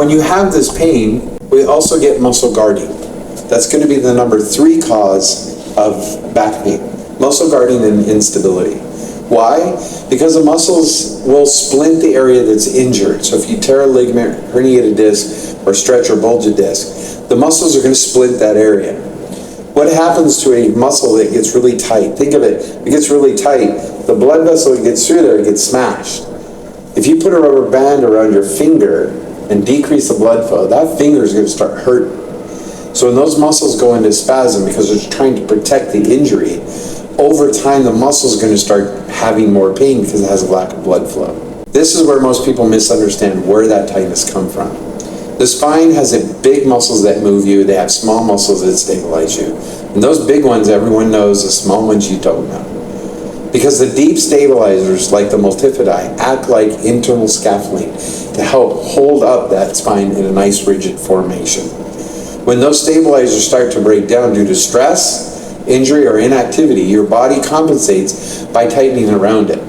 when you have this pain, we also get muscle guarding. That's going to be the number 3 cause of back pain. Muscle guarding and instability. Why? Because the muscles will splint the area that's injured. So if you tear a ligament, herniate a disc, or stretch or bulge a disc, the muscles are going to splint that area. What happens to a muscle that gets really tight? Think of it, if it gets really tight, the blood vessel that gets through there gets smashed. If you put a rubber band around your finger and decrease the blood flow, that finger is going to start hurting. So when those muscles go into spasm because they're trying to protect the injury, over time the muscle is going to start having more pain because it has a lack of blood flow. This is where most people misunderstand where that tightness comes from. The spine has big muscles that move you. They have small muscles that stabilize you. And those big ones everyone knows, the small ones you don't know. Because the deep stabilizers, like the multifidi, act like internal scaffolding to help hold up that spine in a nice rigid formation. When those stabilizers start to break down due to stress, injury, or inactivity, your body compensates by tightening around it.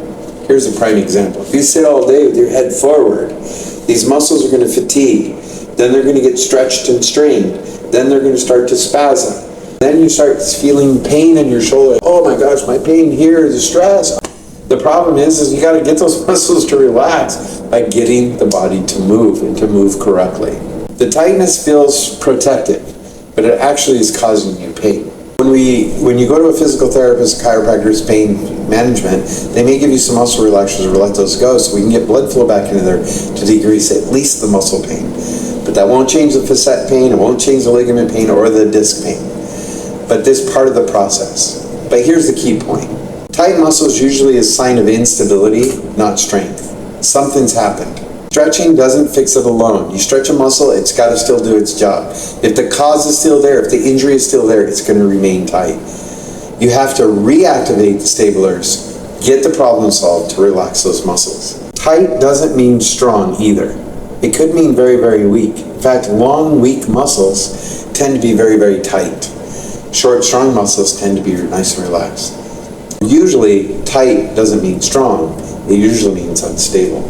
Here's a prime example. If you sit all day with your head forward, these muscles are going to fatigue. Then they're going to get stretched and strained. Then they're going to start to spasm. Then you start feeling pain in your shoulder. Oh my gosh, my pain here is stress. The problem is you got to get those muscles to relax by getting the body to move and to move correctly. The tightness feels protective, but it actually is causing you pain. When you go to a physical therapist, chiropractor's pain management, they may give you some muscle relaxers or let those go so we can get blood flow back into there to decrease at least the muscle pain. But that won't change the facet pain, it won't change the ligament pain or the disc pain. But this is part of the process. But here's the key point. Tight muscles usually is a sign of instability, not strength. Something's happened. Stretching doesn't fix it alone. You stretch a muscle, it's got to still do its job. If the cause is still there, if the injury is still there, it's going to remain tight. You have to reactivate the stablers, get the problem solved to relax those muscles. Tight doesn't mean strong either. It could mean very, very weak. In fact, long, weak muscles tend to be very, very tight. Short, strong muscles tend to be nice and relaxed. Usually, tight doesn't mean strong. It usually means unstable.